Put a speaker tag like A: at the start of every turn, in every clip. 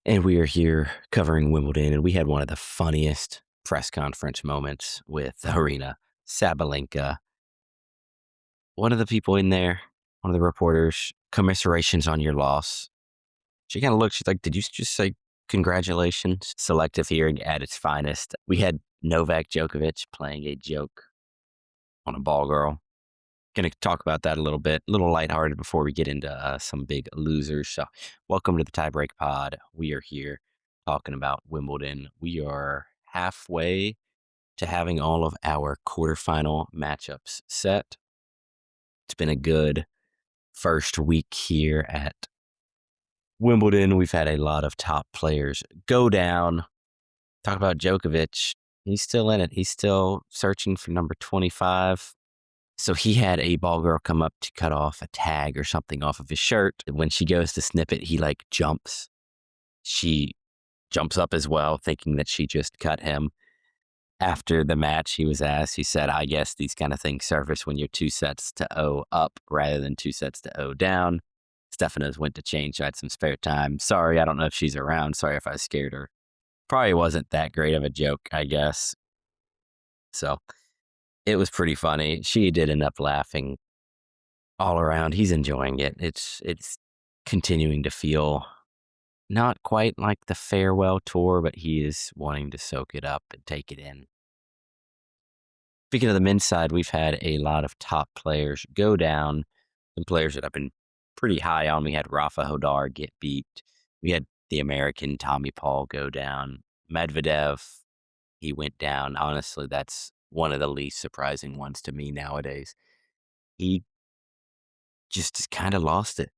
A: And we are here covering Wimbledon, and we had one of the funniest press conference moments with Arena Sabalenka. One of the people in there, one of the reporters, commiserations on your loss. She kind of looked, she's like, did you just say congratulations? Selective hearing at its finest. We had Novak Djokovic playing a joke on a ball girl. Going to talk about that a little bit, a little lighthearted before we get into some big losers. So, welcome to the Tiebreak Pod. We are here talking about Wimbledon. We are halfway to having all of our quarterfinal matchups set. It's been a good first week here at Wimbledon. We've had a lot of top players go down. Talk about Djokovic. He's still in it. He's still searching for number 25. So he had a ball girl come up to cut off a tag or something off of his shirt. When she goes to snip it, he jumps. She jumps up as well, thinking that she just cut him. After the match, he was asked, he said, I guess these kind of things surface when you're 2-0 up rather than 2-0 down. Stefanos went to change. I had some spare time. Sorry, I don't know if she's around. Sorry if I scared her. Probably wasn't that great of a joke, I guess. So it was pretty funny. She did end up laughing all around. He's enjoying it. It's continuing to feel not quite like the farewell tour, but he is wanting to soak it up and take it in. Speaking of the men's side, we've had a lot of top players go down. Some players that I've been pretty high on. We had Rafa Hodar get beat. We had the American Tommy Paul go down. Medvedev, he went down. Honestly, that's one of the least surprising ones to me nowadays. He just kind of lost it.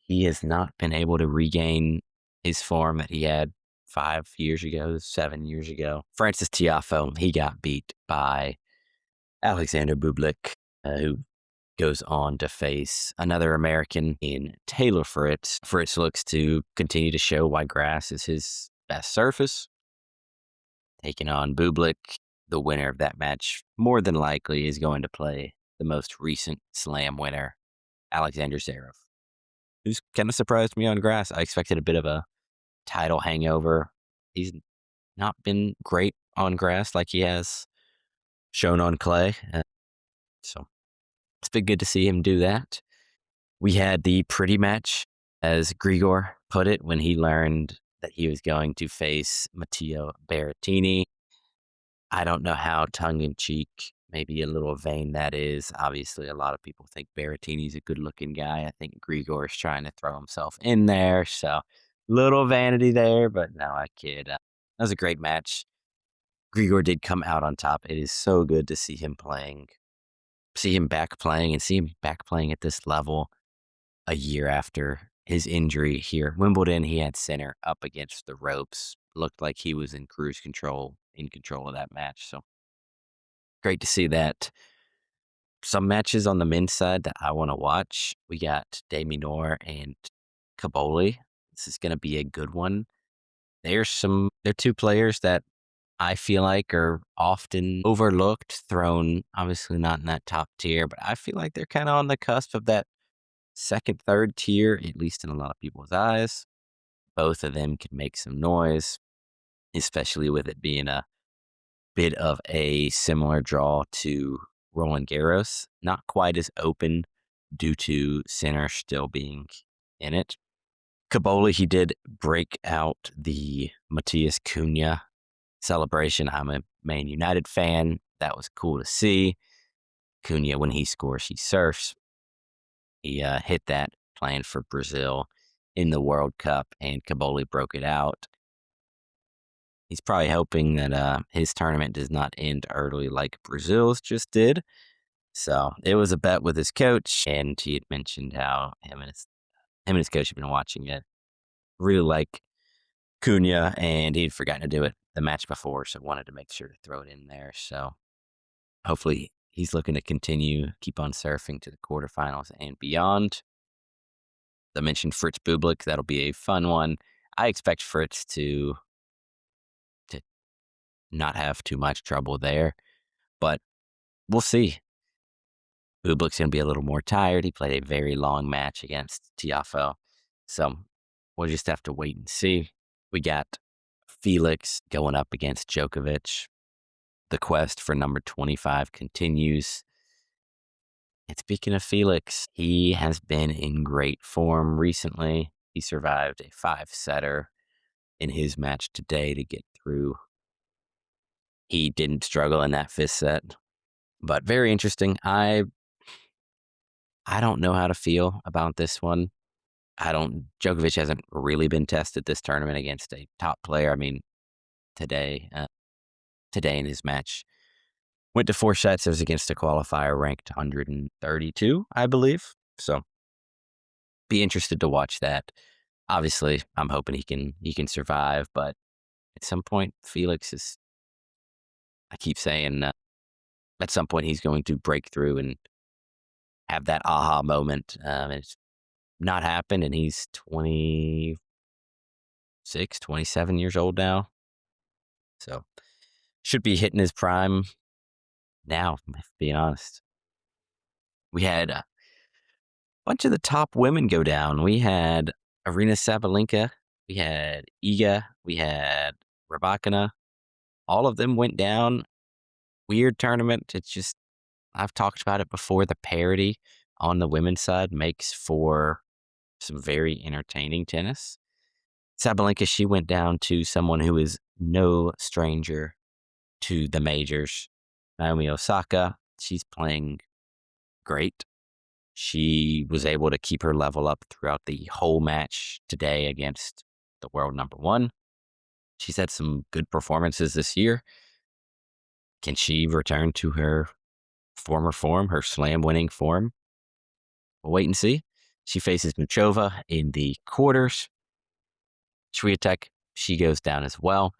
A: He has not been able to regain his form that he had 5 years ago, 7 years ago. Francis Tiafoe, he got beat by Alexander Bublik, who goes on to face another American in Taylor Fritz. Fritz looks to continue to show why grass is his best surface. Taking on Bublik, the winner of that match more than likely is going to play the most recent slam winner, Alexander Zverev, who's kind of surprised me on grass. I expected a bit of a title hangover. He's not been great on grass like he has shown on clay. So it's been good to see him do that. We had the pretty match, as Grigor put it, when he learned that he was going to face Matteo Berrettini. I don't know how tongue-in-cheek, maybe a little vain that is. Obviously, a lot of people think Berrettini's a good-looking guy. I think Grigor is trying to throw himself in there, so little vanity there, but no, I kid. That was a great match. Grigor did come out on top. It is so good to see him playing, see him back playing, and see him back playing at this level a year after his injury here at Wimbledon. He had center up against the ropes. Looked like he was in cruise control, in control of that match. So great to see that. Some matches on the men's side that I want to watch. We got De Minaur and Caboli. This is going to be a good one. They're two players that I feel like are often overlooked, thrown, obviously not in that top tier, but I feel like they're kind of on the cusp of that second, third tier, at least in a lot of people's eyes. Both of them can make some noise, especially with it being a bit of a similar draw to Roland Garros. Not quite as open due to Sinner still being in it. Caboli, he did break out the Matthias Cunha celebration. I'm a Man United fan. That was cool to see. Cunha, when he scores, he surfs. He hit that playing for Brazil in the World Cup, and Caboli broke it out. He's probably hoping that his tournament does not end early like Brazil's just did. So it was a bet with his coach, and he had mentioned how him and his coach have been watching it. Really like Cunha, and he'd forgotten to do it the match before, so wanted to make sure to throw it in there. So hopefully he's looking to continue, keep on surfing to the quarterfinals and beyond. I mentioned Fritz Bublik. That'll be a fun one. I expect Fritz to not have too much trouble there, but we'll see. Bublik's going to be a little more tired. He played a very long match against Tiafoe, so we'll just have to wait and see. We got Felix going up against Djokovic. The quest for number 25 continues. And speaking of Felix, he has been in great form recently. He survived a five-setter in his match today to get through. He didn't struggle in that fifth set, but very interesting. I don't know how to feel about this one. I don't Djokovic hasn't really been tested this tournament against a top player. I mean, today, today in his match went to four sets. It was against a qualifier ranked 132, I believe. So be interested to watch that. Obviously, I'm hoping he can survive, but at some point, Felix is. I keep saying at some point he's going to break through and have that aha moment. It's not happened, and he's 26, 27 years old now. So should be hitting his prime now, if being honest. We had a bunch of the top women go down. We had Arina Sabalenka, we had Iga, we had Rybakina. All of them went down. Weird tournament. It's just, I've talked about it before. The parity on the women's side makes for some very entertaining tennis. Sabalenka, she went down to someone who is no stranger to the majors. Naomi Osaka, she's playing great. She was able to keep her level up throughout the whole match today against the world number one. She's had some good performances this year. Can she return to her former form, her slam winning form? We'll wait and see. She faces Muchova in the quarters. Swiatek, she goes down as well.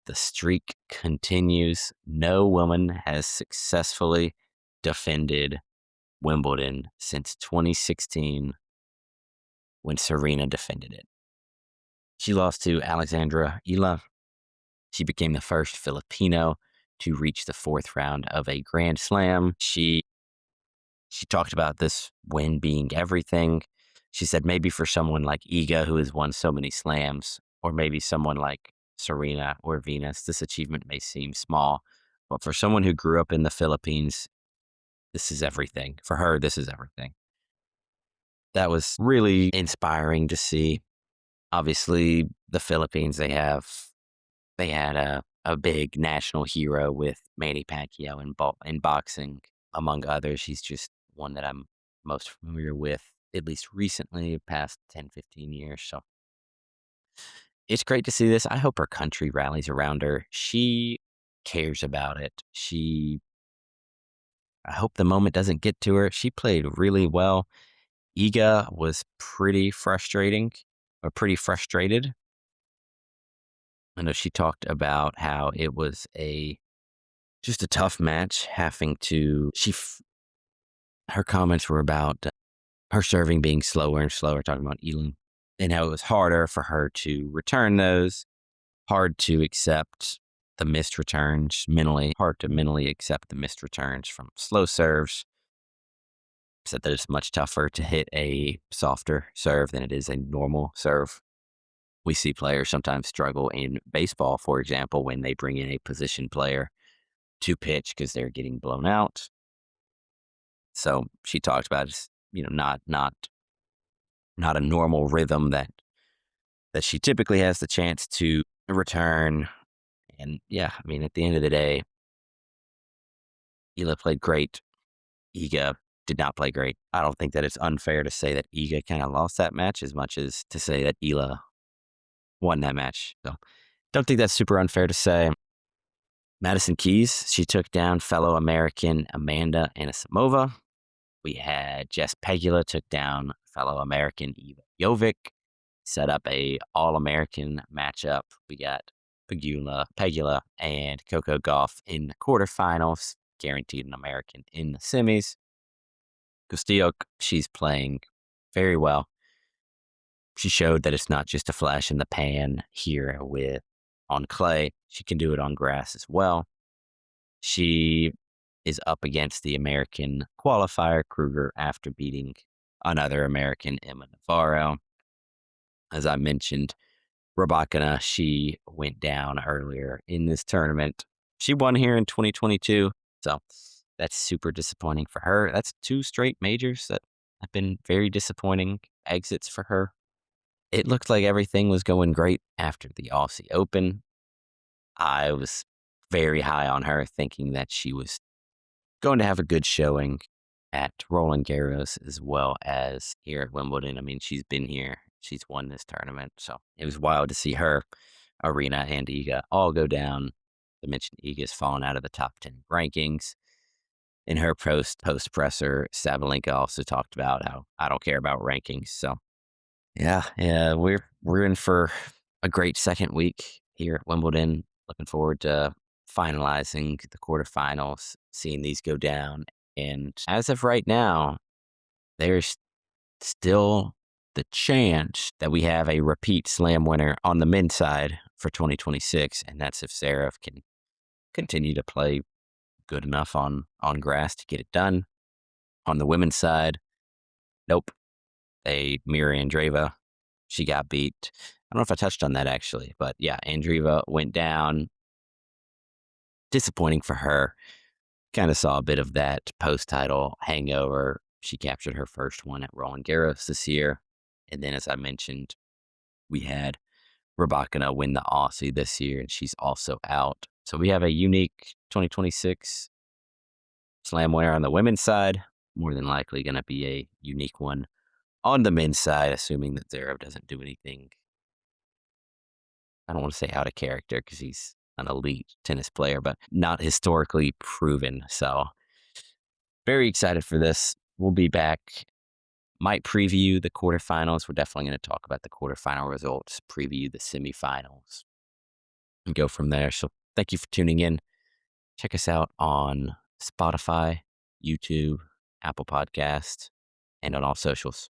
A: The streak continues. No woman has successfully defended Wimbledon since 2016 when Serena defended it. She lost to Alexandra Ila. She became the first Filipino to reach the fourth round of a Grand Slam. She talked about this win being everything. She said maybe for someone like Iga, who has won so many slams, or maybe someone like Serena or Venus, this achievement may seem small. But for someone who grew up in the Philippines, this is everything. For her, this is everything. That was really inspiring to see. Obviously, the Philippines, they had a big national hero with Manny Pacquiao in boxing, among others. He's just one that I'm most familiar with, at least recently, past 10, 15 years. So it's great to see this. I hope her country rallies around her. She cares about it. I hope the moment doesn't get to her. She played really well. Iga was pretty frustrating, or pretty frustrated. I know she talked about how it was just a tough match, having to. Her comments were about her serving being slower and slower, talking about Elam, and how it was harder for her to return those, hard to accept the missed returns mentally, hard to mentally accept the missed returns from slow serves. Said that it's much tougher to hit a softer serve than it is a normal serve. We see players sometimes struggle in baseball, for example, when they bring in a position player to pitch because they're getting blown out. So she talked about it's, not a normal rhythm that she typically has the chance to return. And yeah, I mean, at the end of the day, Ila played great. Iga did not play great. I don't think that it's unfair to say that Iga kind of lost that match as much as to say that Ila won that match. So don't think that's super unfair to say. Madison Keys, she took down fellow American Amanda Anisimova. We had Jess Pegula took down fellow American Eva Jovic, set up a All-American matchup. We got Pegula, and Coco Gauff in the quarterfinals, guaranteed an American in the semis. Castillo, she's playing very well. She showed that it's not just a flash in the pan here on clay. She can do it on grass as well. She is up against the American qualifier, Kruger, after beating another American, Emma Navarro. As I mentioned, Rybakina, she went down earlier in this tournament. She won here in 2022, so that's super disappointing for her. That's 2 straight majors that have been very disappointing exits for her. It looked like everything was going great after the Aussie Open. I was very high on her, thinking that she was going to have a good showing at Roland Garros as well as here at Wimbledon. I mean, she's been here. She's won this tournament. So it was wild to see her, Arena, and Iga all go down. I mentioned Iga's fallen out of the top 10 rankings. In her post presser, Sabalenka also talked about how I don't care about rankings. So yeah, we're in for a great second week here at Wimbledon. Looking forward to finalizing the quarterfinals, seeing these go down. And as of right now, there's still the chance that we have a repeat slam winner on the men's side for 2026, and that's if Zverev can continue to play good enough on grass to get it done. On the women's side, nope. Mira Andreeva, she got beat. I don't know if I touched on that actually, but yeah, Andreeva went down. Disappointing for her. Kind of saw a bit of that post-title hangover. She captured her first one at Roland Garros this year. And then, as I mentioned, we had Rybakina win the Aussie this year, and she's also out. So we have a unique 2026 slam winner on the women's side. More than likely going to be a unique one on the men's side, assuming that Zverev doesn't do anything. I don't want to say out of character because he's an elite tennis player, but not historically proven. So very excited for this. We'll be back. Might preview the quarterfinals. We're definitely going to talk about the quarterfinal results, preview the semifinals, and go from there. So thank you for tuning in. Check us out on Spotify, YouTube, Apple Podcasts, and on all socials.